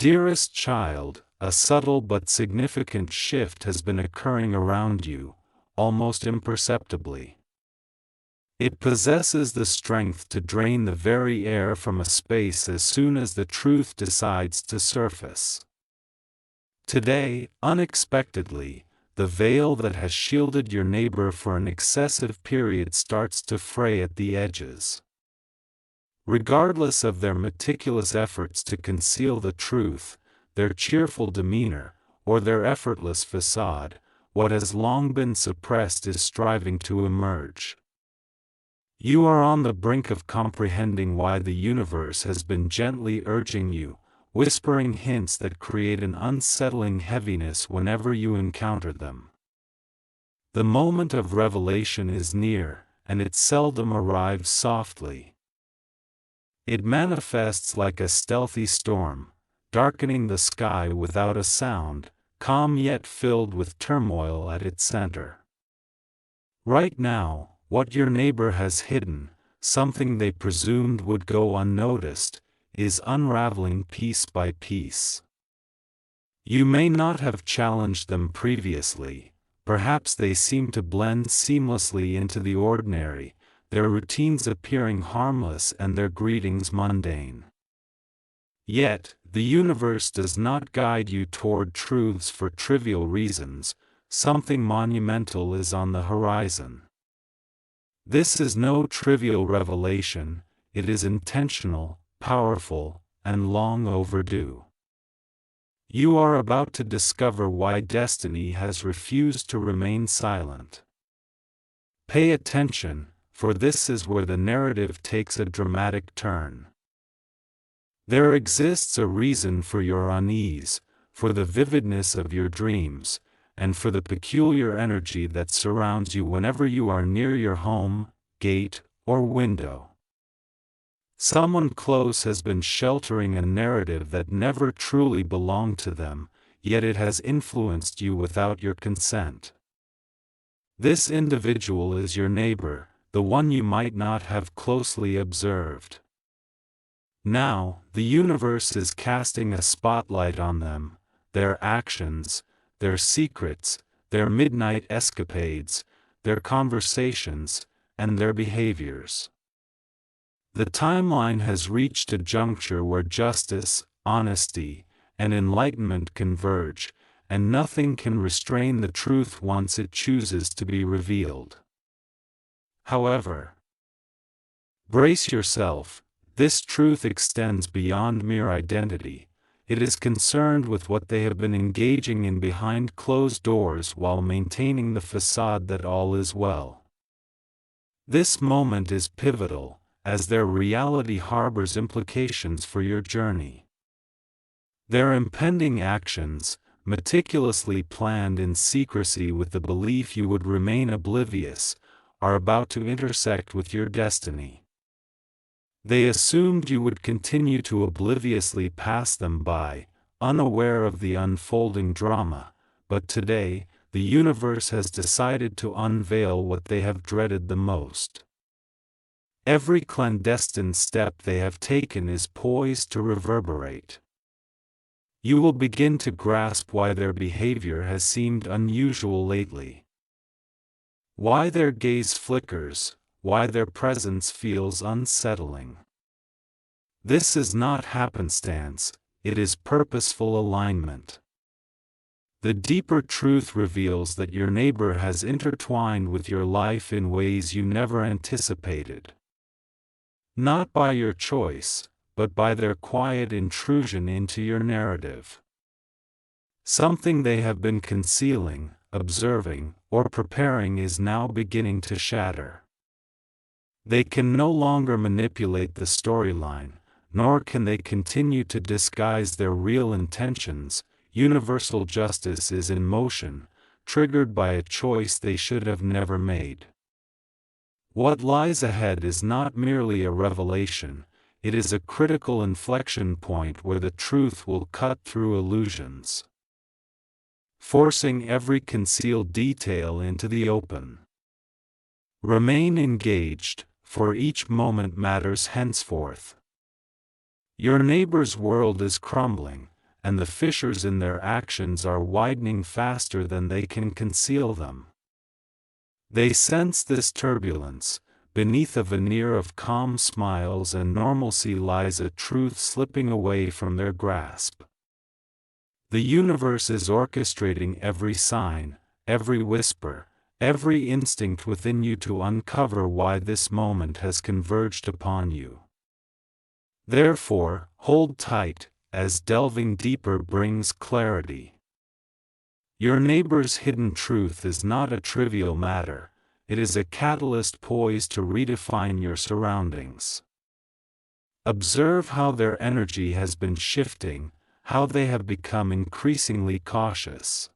Dearest child, a subtle but significant shift has been occurring around you, almost imperceptibly. It possesses the strength to drain the very air from a space as soon as the truth decides to surface. Today, unexpectedly, the veil that has shielded your neighbor for an excessive period starts to fray at the edges. Regardless of their meticulous efforts to conceal the truth, their cheerful demeanor, or their effortless facade, what has long been suppressed is striving to emerge. You are on the brink of comprehending why the universe has been gently urging you, whispering hints that create an unsettling heaviness whenever you encounter them. The moment of revelation is near, and it seldom arrives softly. It manifests like a stealthy storm, darkening the sky without a sound, calm yet filled with turmoil at its center. Right now, what your neighbor has hidden, something they presumed would go unnoticed, is unraveling piece by piece. You may not have challenged them previously, perhaps they seem to blend seamlessly into the ordinary, their routines appearing harmless and their greetings mundane. Yet, the universe does not guide you toward truths for trivial reasons, something monumental is on the horizon. This is no trivial revelation, it is intentional, powerful, and long overdue. You are about to discover why destiny has refused to remain silent. Pay attention, for this is where the narrative takes a dramatic turn. There exists a reason for your unease, for the vividness of your dreams, and for the peculiar energy that surrounds you whenever you are near your home, gate, or window. Someone close has been sheltering a narrative that never truly belonged to them, yet it has influenced you without your consent. This individual is your neighbor, the one you might not have closely observed. Now, the universe is casting a spotlight on them, their actions, their secrets, their midnight escapades, their conversations, and their behaviors. The timeline has reached a juncture where justice, honesty, and enlightenment converge, and nothing can restrain the truth once it chooses to be revealed. However, brace yourself, this truth extends beyond mere identity. It is concerned with what they have been engaging in behind closed doors while maintaining the facade that all is well. This moment is pivotal, as their reality harbors implications for your journey. Their impending actions, meticulously planned in secrecy with the belief you would remain oblivious, are about to intersect with your destiny. They assumed you would continue to obliviously pass them by, unaware of the unfolding drama, but today, the universe has decided to unveil what they have dreaded the most. Every clandestine step they have taken is poised to reverberate. You will begin to grasp why their behavior has seemed unusual lately. Why their gaze flickers, why their presence feels unsettling. This is not happenstance, it is purposeful alignment. The deeper truth reveals that your neighbor has intertwined with your life in ways you never anticipated. Not by your choice, but by their quiet intrusion into your narrative. Something they have been concealing, observing, or preparing is now beginning to shatter. They can no longer manipulate the storyline, nor can they continue to disguise their real intentions. Universal justice is in motion, triggered by a choice they should have never made. What lies ahead is not merely a revelation, it is a critical inflection point where the truth will cut through illusions, forcing every concealed detail into the open. Remain engaged, for each moment matters henceforth. Your neighbor's world is crumbling, and the fissures in their actions are widening faster than they can conceal them. They sense this turbulence. Beneath a veneer of calm smiles and normalcy lies a truth slipping away from their grasp. The universe is orchestrating every sign, every whisper, every instinct within you to uncover why this moment has converged upon you. Therefore, hold tight, as delving deeper brings clarity. Your neighbor's hidden truth is not a trivial matter, it is a catalyst poised to redefine your surroundings. Observe how their energy has been shifting, how they have become increasingly cautious.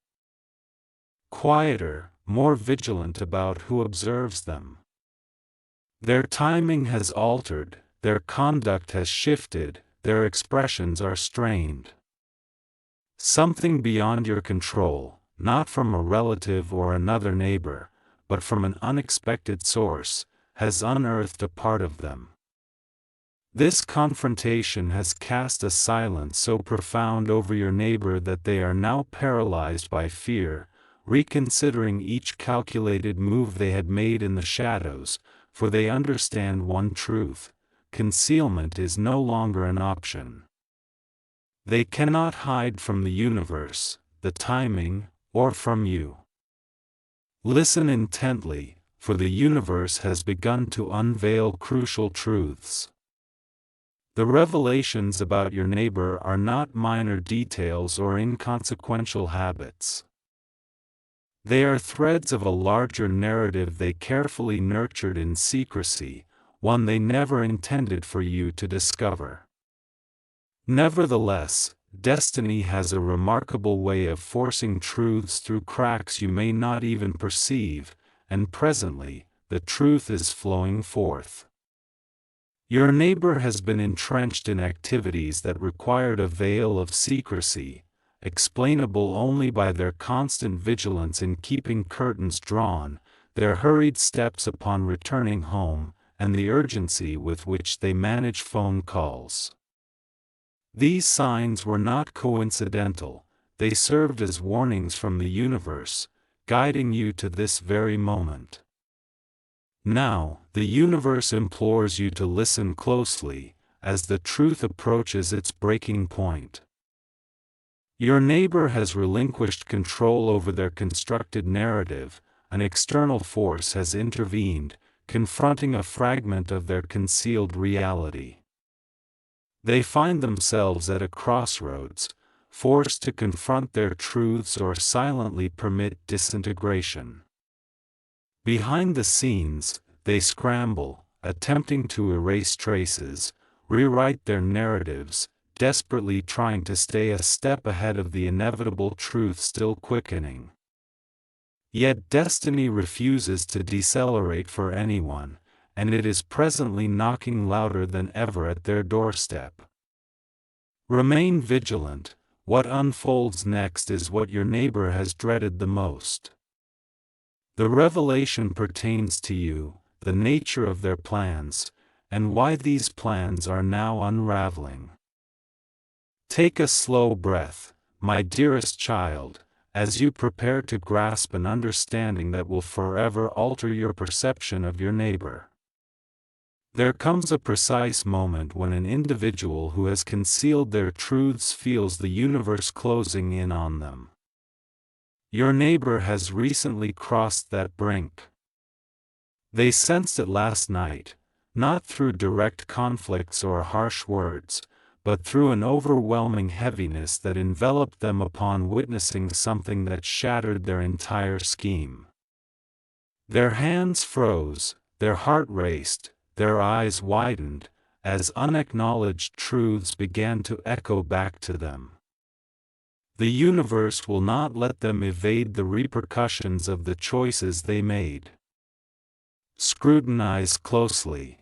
Quieter, more vigilant about who observes them. Their timing has altered, their conduct has shifted, their expressions are strained. Something beyond your control, not from a relative or another neighbor, but from an unexpected source, has unearthed a part of them. This confrontation has cast a silence so profound over your neighbor that they are now paralyzed by fear, reconsidering each calculated move they had made in the shadows, for they understand one truth: concealment is no longer an option. They cannot hide from the universe, the timing, or from you. Listen intently, for the universe has begun to unveil crucial truths. The revelations about your neighbor are not minor details or inconsequential habits. They are threads of a larger narrative they carefully nurtured in secrecy, one they never intended for you to discover. Nevertheless, destiny has a remarkable way of forcing truths through cracks you may not even perceive, and presently, the truth is flowing forth. Your neighbor has been entrenched in activities that required a veil of secrecy, explainable only by their constant vigilance in keeping curtains drawn, their hurried steps upon returning home, and the urgency with which they manage phone calls. These signs were not coincidental, they served as warnings from the universe, guiding you to this very moment. Now, the universe implores you to listen closely, as the truth approaches its breaking point. Your neighbor has relinquished control over their constructed narrative, an external force has intervened, confronting a fragment of their concealed reality. They find themselves at a crossroads, forced to confront their truths or silently permit disintegration. Behind the scenes, they scramble, attempting to erase traces, rewrite their narratives, desperately trying to stay a step ahead of the inevitable truth still quickening. Yet destiny refuses to decelerate for anyone, and it is presently knocking louder than ever at their doorstep. Remain vigilant, what unfolds next is what your neighbor has dreaded the most. The revelation pertains to you, the nature of their plans, and why these plans are now unraveling. Take a slow breath, my dearest child, as you prepare to grasp an understanding that will forever alter your perception of your neighbor. There comes a precise moment when an individual who has concealed their truths feels the universe closing in on them. Your neighbor has recently crossed that brink. They sensed it last night, not through direct conflicts or harsh words, but through an overwhelming heaviness that enveloped them upon witnessing something that shattered their entire scheme. Their hands froze, their heart raced, their eyes widened, as unacknowledged truths began to echo back to them. The universe will not let them evade the repercussions of the choices they made. Scrutinize closely.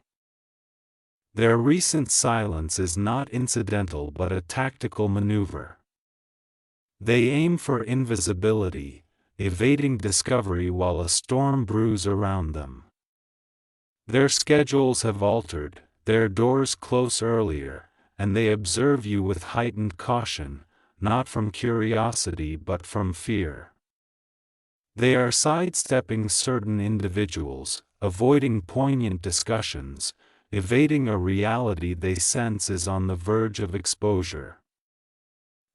Their recent silence is not incidental but a tactical maneuver. They aim for invisibility, evading discovery while a storm brews around them. Their schedules have altered, their doors close earlier, and they observe you with heightened caution, not from curiosity but from fear. They are sidestepping certain individuals, avoiding poignant discussions, evading a reality they sense is on the verge of exposure.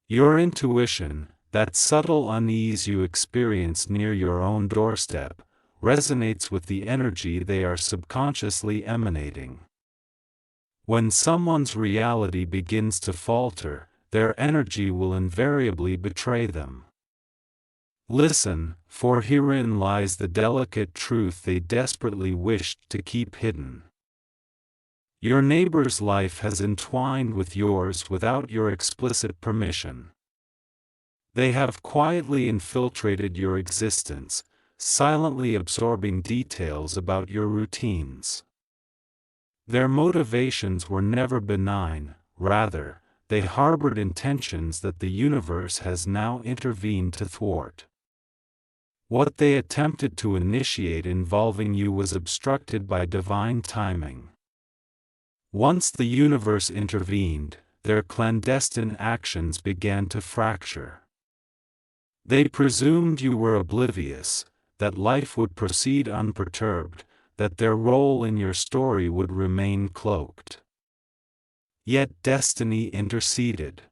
Your intuition, that subtle unease you experience near your own doorstep, resonates with the energy they are subconsciously emanating. When someone's reality begins to falter, their energy will invariably betray them. Listen, for herein lies the delicate truth they desperately wished to keep hidden. Your neighbor's life has entwined with yours without your explicit permission. They have quietly infiltrated your existence, silently absorbing details about your routines. Their motivations were never benign, rather, they harbored intentions that the universe has now intervened to thwart. What they attempted to initiate involving you was obstructed by divine timing. Once the universe intervened, their clandestine actions began to fracture. They presumed you were oblivious, that life would proceed unperturbed, that their role in your story would remain cloaked. Yet destiny interceded.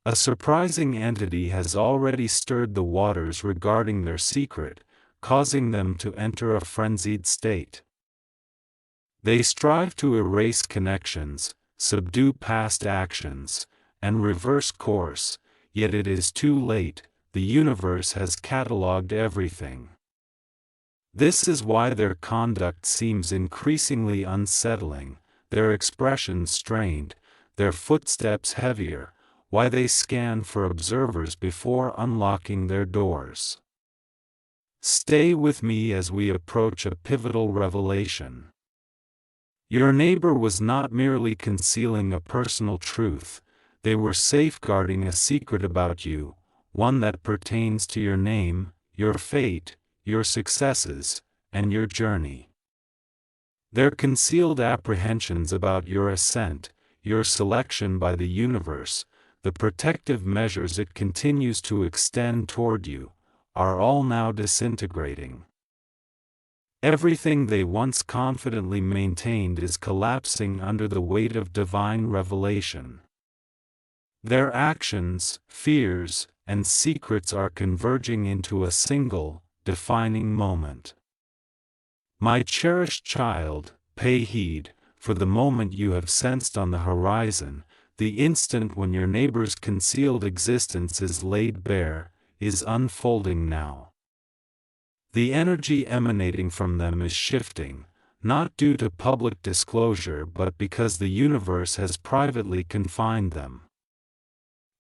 A surprising entity has already stirred the waters regarding their secret, causing them to enter a frenzied state. They strive to erase connections, subdue past actions, and reverse course, yet it is too late, the universe has catalogued everything. This is why their conduct seems increasingly unsettling, their expressions strained, their footsteps heavier, why they scan for observers before unlocking their doors. Stay with me as we approach a pivotal revelation. Your neighbor was not merely concealing a personal truth, they were safeguarding a secret about you, one that pertains to your name, your fate, your successes, and your journey. Their concealed apprehensions about your ascent, your selection by the universe, the protective measures it continues to extend toward you, are all now disintegrating. Everything they once confidently maintained is collapsing under the weight of divine revelation. Their actions, fears, and secrets are converging into a single, defining moment. My cherished child, pay heed, for the moment you have sensed on the horizon, the instant when your neighbor's concealed existence is laid bare, is unfolding now. The energy emanating from them is shifting, not due to public disclosure but because the universe has privately confined them.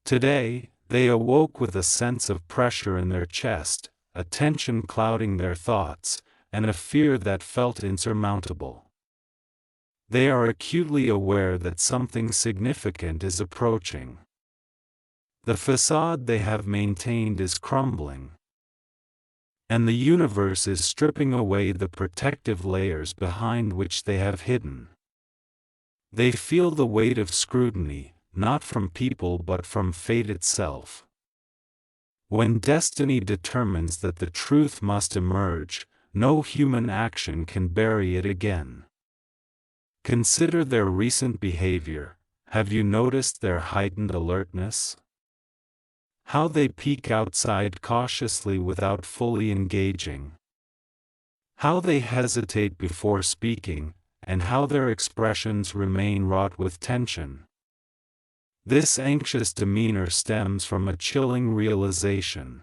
Today, they awoke with a sense of pressure in their chest, a tension clouding their thoughts, and a fear that felt insurmountable. They are acutely aware that something significant is approaching. The facade they have maintained is crumbling, and the universe is stripping away the protective layers behind which they have hidden. They feel the weight of scrutiny, not from people but from fate itself. When destiny determines that the truth must emerge, no human action can bury it again. Consider their recent behavior. Have you noticed their heightened alertness? How they peek outside cautiously without fully engaging. How they hesitate before speaking, and how their expressions remain wrought with tension. This anxious demeanor stems from a chilling realization.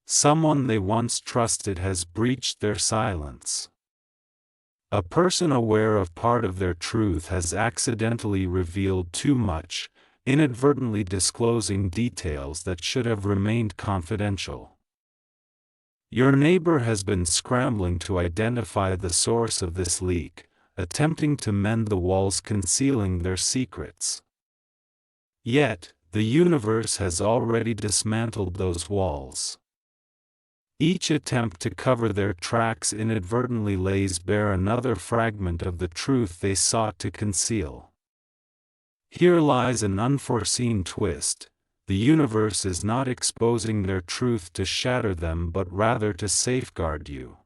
Someone they once trusted has breached their silence. A person aware of part of their truth has accidentally revealed too much, inadvertently disclosing details that should have remained confidential. Your neighbor has been scrambling to identify the source of this leak, attempting to mend the walls concealing their secrets. Yet, the universe has already dismantled those walls. Each attempt to cover their tracks inadvertently lays bare another fragment of the truth they sought to conceal. Here lies an unforeseen twist. the universe is not exposing their truth to shatter them but rather to safeguard you.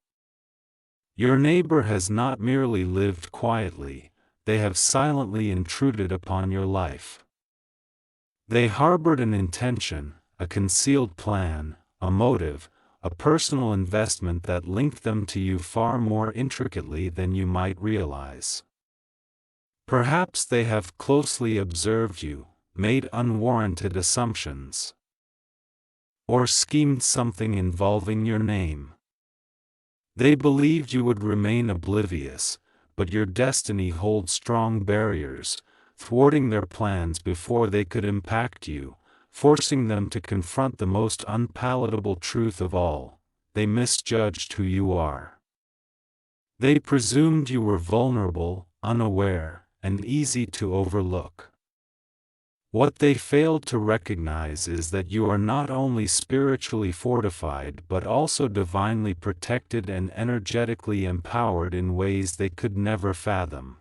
Your neighbor has not merely lived quietly, they have silently intruded upon your life. They harbored an intention, a concealed plan, a motive, a personal investment that linked them to you far more intricately than you might realize. Perhaps they have closely observed you, made unwarranted assumptions, or schemed something involving your name. They believed you would remain oblivious, but your destiny holds strong barriers, thwarting their plans before they could impact you, forcing them to confront the most unpalatable truth of all: they misjudged who you are. They presumed you were vulnerable, unaware, and easy to overlook. What they failed to recognize is that you are not only spiritually fortified but also divinely protected and energetically empowered in ways they could never fathom.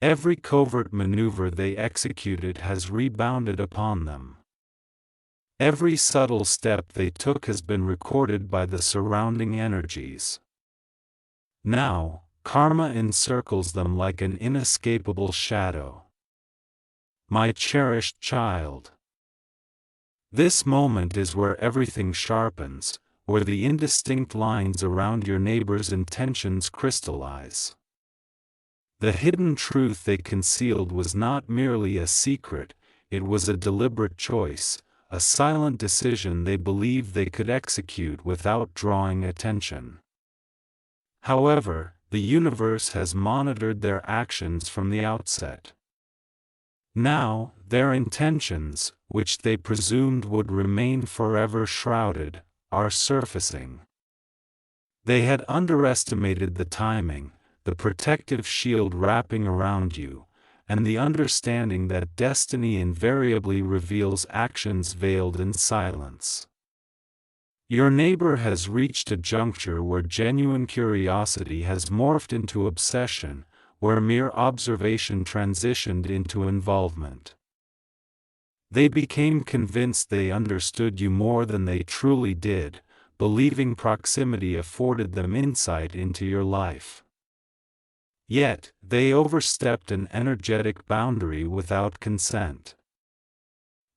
Every covert maneuver they executed has rebounded upon them. Every subtle step they took has been recorded by the surrounding energies. Now, karma encircles them like an inescapable shadow. My cherished child. This moment is where everything sharpens, where the indistinct lines around your neighbor's intentions crystallize. The hidden truth they concealed was not merely a secret, it was a deliberate choice, a silent decision they believed they could execute without drawing attention. However, the universe has monitored their actions from the outset. Now, their intentions, which they presumed would remain forever shrouded, are surfacing. They had underestimated the timing, the protective shield wrapping around you, and the understanding that destiny invariably reveals actions veiled in silence. Your neighbor has reached a juncture where genuine curiosity has morphed into obsession, where mere observation transitioned into involvement. They became convinced they understood you more than they truly did, believing proximity afforded them insight into your life. Yet, they overstepped an energetic boundary without consent.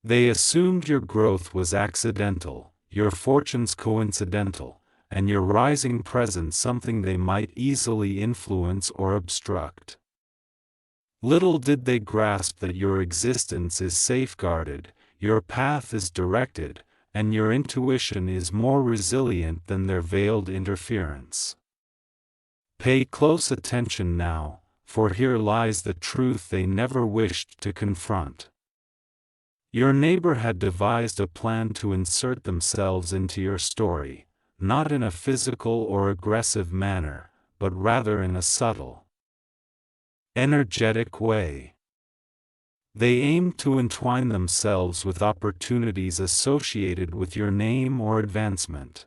They assumed your growth was accidental, your fortunes coincidental, and your rising presence something they might easily influence or obstruct. Little did they grasp that your existence is safeguarded, your path is directed, and your intuition is more resilient than their veiled interference. Pay close attention now, for here lies the truth they never wished to confront. Your neighbor had devised a plan to insert themselves into your story, not in a physical or aggressive manner, but rather in a subtle, energetic way. They aimed to entwine themselves with opportunities associated with your name or advancement.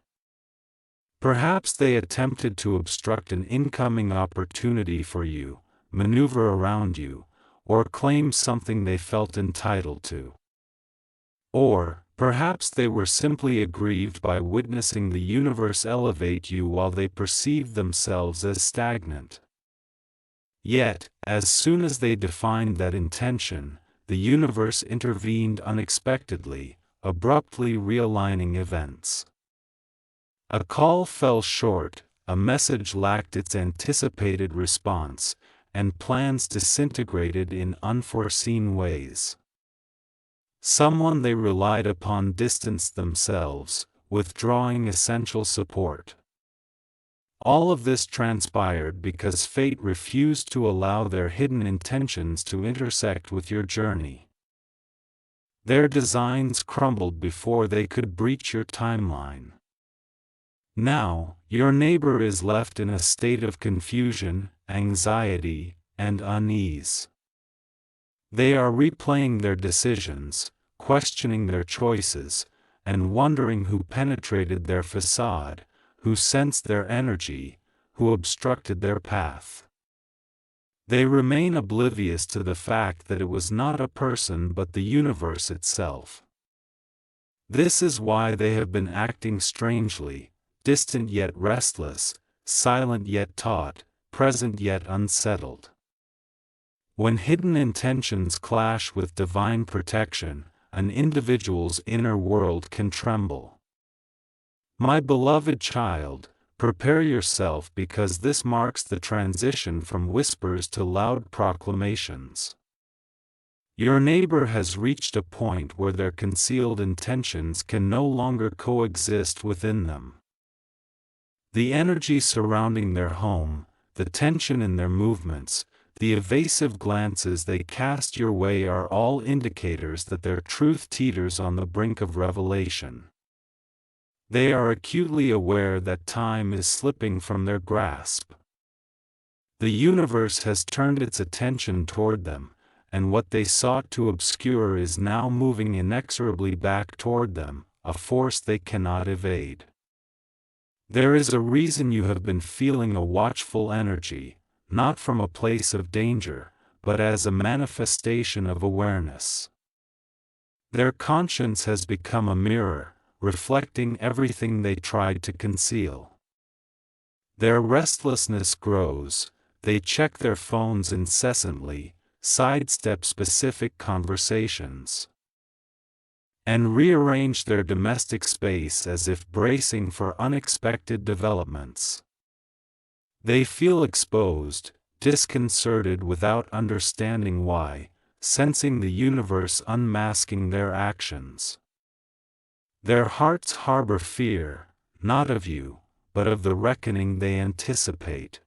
Perhaps they attempted to obstruct an incoming opportunity for you, maneuver around you, or claim something they felt entitled to. Or, perhaps they were simply aggrieved by witnessing the universe elevate you while they perceived themselves as stagnant. Yet, as soon as they defined that intention, the universe intervened unexpectedly, abruptly realigning events. A call fell short, a message lacked its anticipated response, and plans disintegrated in unforeseen ways. Someone they relied upon distanced themselves, withdrawing essential support. All of this transpired because fate refused to allow their hidden intentions to intersect with your journey. Their designs crumbled before they could breach your timeline. Now, your neighbor is left in a state of confusion, anxiety, and unease. They are replaying their decisions, questioning their choices, and wondering who penetrated their facade, who sensed their energy, who obstructed their path. They remain oblivious to the fact that it was not a person but the universe itself. This is why they have been acting strangely, distant yet restless, silent yet taut, present yet unsettled. When hidden intentions clash with divine protection, an individual's inner world can tremble. My beloved child, prepare yourself, because this marks the transition from whispers to loud proclamations. Your neighbor has reached a point where their concealed intentions can no longer coexist within them. The energy surrounding their home, the tension in their movements, the evasive glances they cast your way are all indicators that their truth teeters on the brink of revelation. They are acutely aware that time is slipping from their grasp. The universe has turned its attention toward them, and what they sought to obscure is now moving inexorably back toward them, a force they cannot evade. There is a reason you have been feeling a watchful energy, not from a place of danger, but as a manifestation of awareness. Their conscience has become a mirror, reflecting everything they tried to conceal. Their restlessness grows, they check their phones incessantly, sidestep specific conversations, and rearrange their domestic space as if bracing for unexpected developments. They feel exposed, disconcerted without understanding why, sensing the universe unmasking their actions. Their hearts harbor fear, not of you, but of the reckoning they anticipate.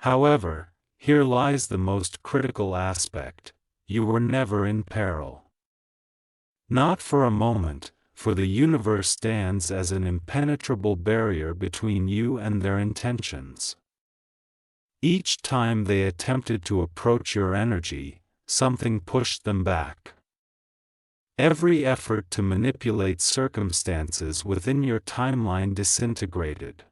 However, here lies the most critical aspect: you were never in peril. Not for a moment, for the universe stands as an impenetrable barrier between you and their intentions. Each time they attempted to approach your energy, something pushed them back. Every effort to manipulate circumstances within your timeline disintegrated.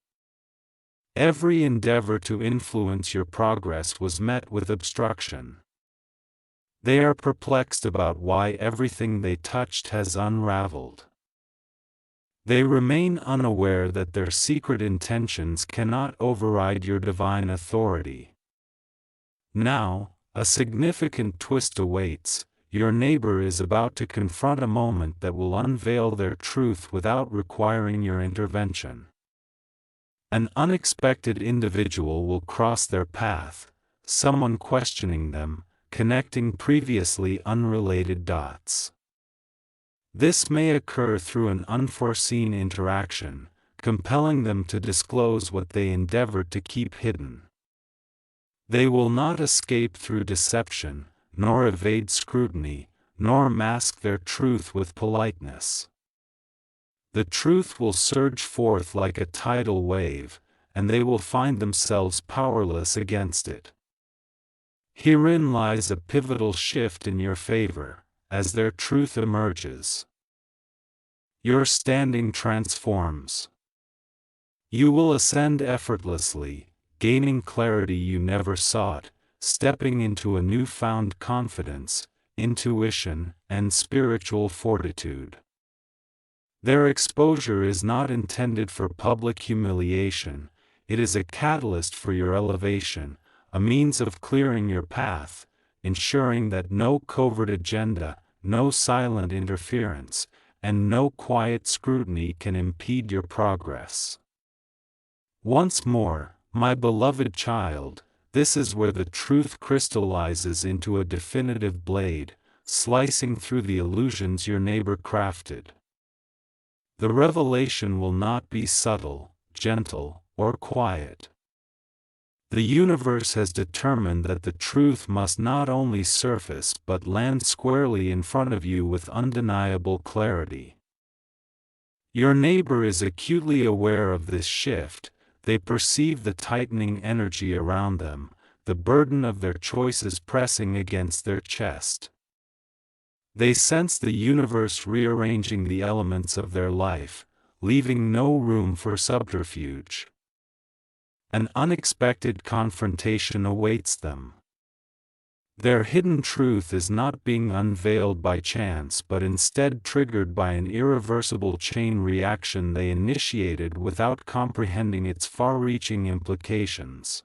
Every endeavor to influence your progress was met with obstruction. They are perplexed about why everything they touched has unraveled. They remain unaware that their secret intentions cannot override your divine authority. Now, a significant twist awaits. Your neighbor is about to confront a moment that will unveil their truth without requiring your intervention. An unexpected individual will cross their path, someone questioning them, connecting previously unrelated dots. This may occur through an unforeseen interaction, compelling them to disclose what they endeavored to keep hidden. They will not escape through deception, nor evade scrutiny, nor mask their truth with politeness. The truth will surge forth like a tidal wave, and they will find themselves powerless against it. Herein lies a pivotal shift in your favor, as their truth emerges. Your standing transforms. You will ascend effortlessly, gaining clarity you never sought, stepping into a newfound confidence, intuition, and spiritual fortitude. Their exposure is not intended for public humiliation, it is a catalyst for your elevation, a means of clearing your path, ensuring that no covert agenda, no silent interference, and no quiet scrutiny can impede your progress. Once more, my beloved child, this is where the truth crystallizes into a definitive blade, slicing through the illusions your neighbor crafted. The revelation will not be subtle, gentle, or quiet. The universe has determined that the truth must not only surface but land squarely in front of you with undeniable clarity. Your neighbor is acutely aware of this shift. They perceive the tightening energy around them, the burden of their choices pressing against their chest. They sense the universe rearranging the elements of their life, leaving no room for subterfuge. An unexpected confrontation awaits them. Their hidden truth is not being unveiled by chance but instead triggered by an irreversible chain reaction they initiated without comprehending its far-reaching implications.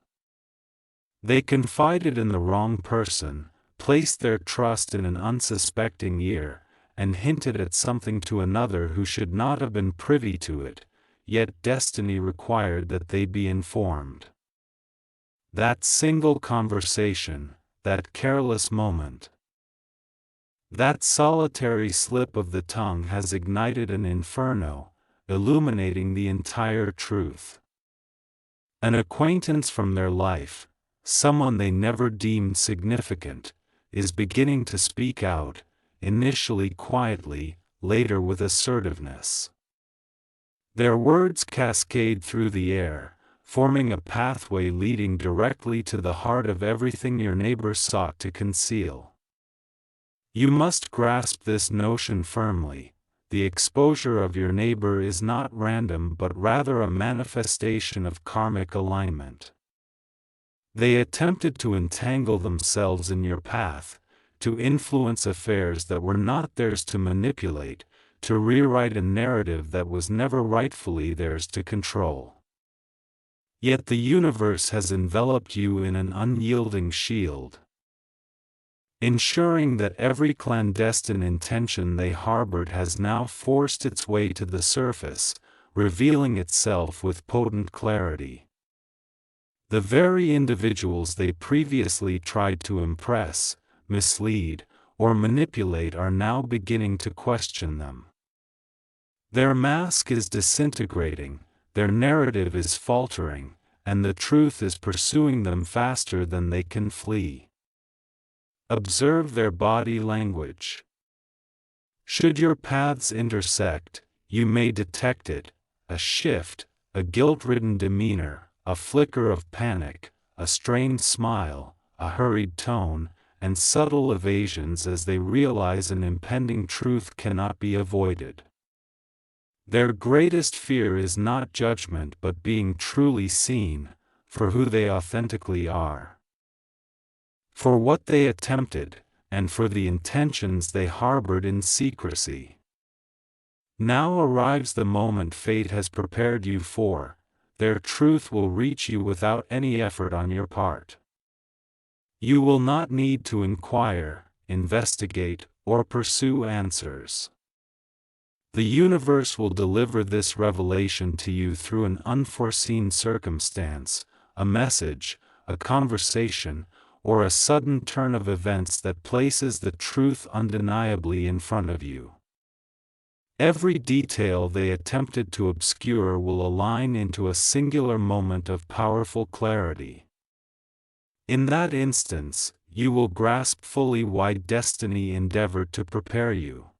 They confided in the wrong person, placed their trust in an unsuspecting ear, and hinted at something to another who should not have been privy to it, yet destiny required that they be informed. That single conversation, that careless moment, that solitary slip of the tongue has ignited an inferno, illuminating the entire truth. An acquaintance from their life, someone they never deemed significant, is beginning to speak out, initially quietly, later with assertiveness. Their words cascade through the air, forming a pathway leading directly to the heart of everything your neighbor sought to conceal. You must grasp this notion firmly: the exposure of your neighbor is not random but rather a manifestation of karmic alignment. They attempted to entangle themselves in your path, to influence affairs that were not theirs to manipulate, to rewrite a narrative that was never rightfully theirs to control. Yet the universe has enveloped you in an unyielding shield, ensuring that every clandestine intention they harbored has now forced its way to the surface, revealing itself with potent clarity. The very individuals they previously tried to impress, mislead, or manipulate are now beginning to question them. Their mask is disintegrating, their narrative is faltering, and the truth is pursuing them faster than they can flee. Observe their body language. Should your paths intersect, you may detect it: a shift, a guilt-ridden demeanor, a flicker of panic, a strained smile, a hurried tone, and subtle evasions as they realize an impending truth cannot be avoided. Their greatest fear is not judgment but being truly seen, for who they authentically are, for what they attempted, and for the intentions they harbored in secrecy. Now arrives the moment fate has prepared you for. Their truth will reach you without any effort on your part. You will not need to inquire, investigate, or pursue answers. The universe will deliver this revelation to you through an unforeseen circumstance, a message, a conversation, or a sudden turn of events that places the truth undeniably in front of you. Every detail they attempted to obscure will align into a singular moment of powerful clarity. In that instance, you will grasp fully why destiny endeavored to prepare you.